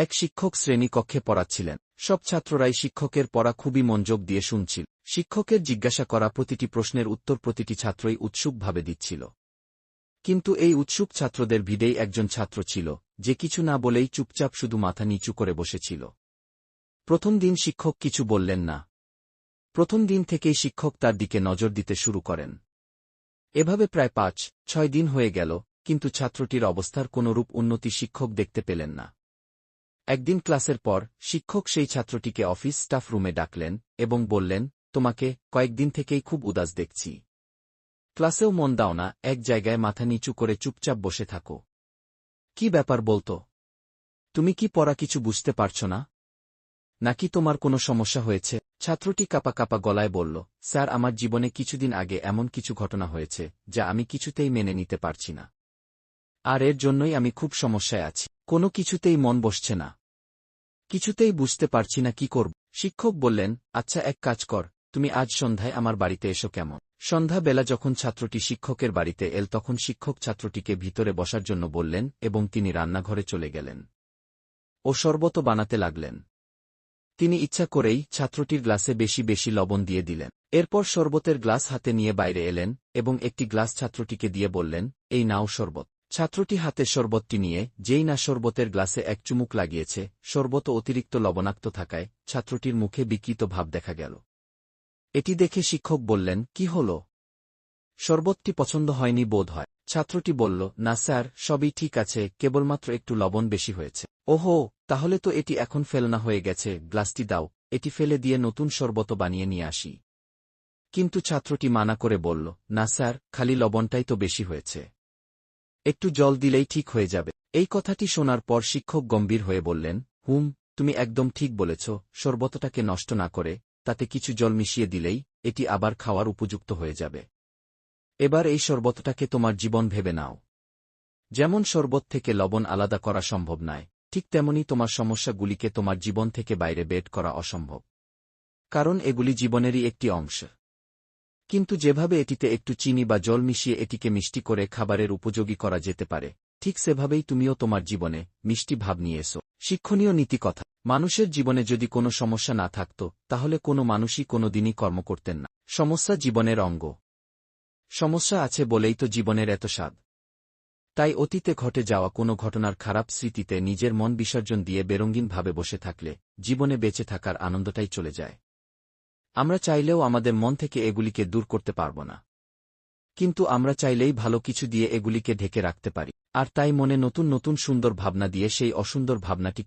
এক শিক্ষক শ্রেণীকক্ষে পড়াচ্ছিলেন। সব ছাত্ররাই শিক্ষকের পড়া খুবই মনোযোগ দিয়ে শুনছিল। শিক্ষকের জিজ্ঞাসা করা প্রতিটি প্রশ্নের উত্তর প্রতিটি ছাত্রই উৎসুকভাবে দিচ্ছিল। কিন্তু এই উৎসুক ছাত্রদের ভিড়েই একজন ছাত্র ছিল, যে কিছু না বলেই চুপচাপ শুধু মাথা নিচু করে বসেছিল। প্রথম দিন শিক্ষক কিছু বললেন না। প্রথম দিন থেকেই শিক্ষক তার দিকে নজর দিতে শুরু করেন। এভাবে প্রায় ৫-৬ দিন হয়ে গেল, কিন্তু ছাত্রটির অবস্থার কোনরূপ উন্নতি শিক্ষক দেখতে পেলেন না। একদিন ক্লাসের পর শিক্ষক সেই ছাত্রটিকে অফিস স্টাফ রুমে ডাকলেন এবং বললেন, তোমাকে কয়েকদিন থেকেই খুব উদাস দেখছি। ক্লাসেও মন দাও না, এক জায়গায় মাথা নিচু করে চুপচাপ বসে থাকো। কি ব্যাপার বলতো? তুমি কি পড়া কিছু বুঝতে পারছ না? নাকি তোমার কোনো সমস্যা হয়েছে? ছাত্রটি কাঁপা কাঁপা গলায় বলল, স্যার, আমার জীবনে কিছুদিন আগে এমন কিছু ঘটনা হয়েছে যা আমি কিছুতেই মেনে নিতে পারছি না। আর এর জন্যই আমি খুব সমস্যায় আছি। কোনো কিছুতেই মন বসছে না। কিছুতেই বুঝতে পারছি না কি করব। শিক্ষক বললেন, আচ্ছা, এক কাজ কর, তুমি আজ সন্ধ্যায় আমার বাড়িতে এসো কেমন? সন্ধ্যা বেলা যখন ছাত্রটি শিক্ষকের বাড়িতে এল তখন শিক্ষক ছাত্রটিকে ভিতরে বসার জন্য বললেন এবং তিনি রান্নাঘরে চলে গেলেন ও শরবত বানাতে লাগলেন। তিনি ইচ্ছা করেই ছাত্রটির গ্লাসে বেশি বেশি লবণ দিয়ে দিলেন। এরপর শরবতের গ্লাস হাতে নিয়ে বাইরে এলেন এবং একটি গ্লাস ছাত্রটিকে দিয়ে বললেন, এই নাও শরবত। ছাত্রটি হাতে শরবতটি নিয়ে যেই না শরবতের গ্লাসে এক চুমুক লাগিয়েছে, শরবত অতিরিক্ত লবণাক্ত থাকায় ছাত্রটির মুখে বিকৃত ভাব দেখা গেল। এটি দেখে শিক্ষক বললেন, কি হল? শরবতটি পছন্দ হয়নি বোধ হয়। ছাত্রটি বলল, না স্যার, সবই ঠিক আছে, কেবলমাত্র একটু লবণ বেশি হয়েছে। ওহো, তাহলে তো এটি এখন ফেলনা হয়ে গেছে, গ্লাসটি দাও, এটি ফেলে দিয়ে নতুন শরবত বানিয়ে নিয়ে আসি। কিন্তু ছাত্রটি মানা করে বলল, না স্যার, খালি লবণটাই তো বেশি হয়েছে, একটু জল দিলেই ঠিক হয়ে যাবে। এই কথাটি শোনার পর শিক্ষক গম্ভীর হয়ে বললেন, তুমি একদম ঠিক বলেছ, শরবতটাকে নষ্ট না করে তাতে কিছু জল মিশিয়ে দিলেই এটি আবার খাওয়ার উপযুক্ত হয়ে যাবে। এবার এই শরবতটাকে তোমার জীবন ভেবে নাও। যেমন শরবত থেকে লবণ আলাদা করা সম্ভব নয়, ঠিক তেমনি তোমার সমস্যাগুলিকে তোমার জীবন থেকে বাইরে বের করা অসম্ভব, কারণ এগুলি জীবনেরই একটি অংশ। কিন্তু যেভাবে এটিতে একটু চিনি বা জল মিশিয়ে এটিকে মিষ্টি করে খাবারের উপযোগী করা যেতে পারে, ঠিক সেভাবেই তুমিও তোমার জীবনে মিষ্টি ভাব নিয়ে এসো। শিক্ষণীয় নীতি কথা, মানুষের জীবনে যদি কোনো সমস্যা না থাকত তাহলে কোনো মানুষই কোনো দিনই কর্ম করতেন না। সমস্যা জীবনের অঙ্গ। সমস্যা আছে বলেই তো জীবনের এত স্বাদ। তাই অতীতে ঘটে যাওয়া কোনো ঘটনার খারাপ স্মৃতিতে নিজের মন বিসর্জন দিয়ে বেরঙিনভাবে বসে থাকলে জীবনে বেঁচে থাকার আনন্দটাই চলে যায়। আমরা চাইলেও আমাদের মন থেকে এগুলিকে দূর করতে পারব না, কিন্তু আমরা চাইলেই ভালো কিছু দিয়ে এগুলিকে ঢেকে রাখতে পারি। আর তাই মনে নতুন নতুন সুন্দর ভাবনা দিয়ে সেই অসুন্দর ভাবনাটিকে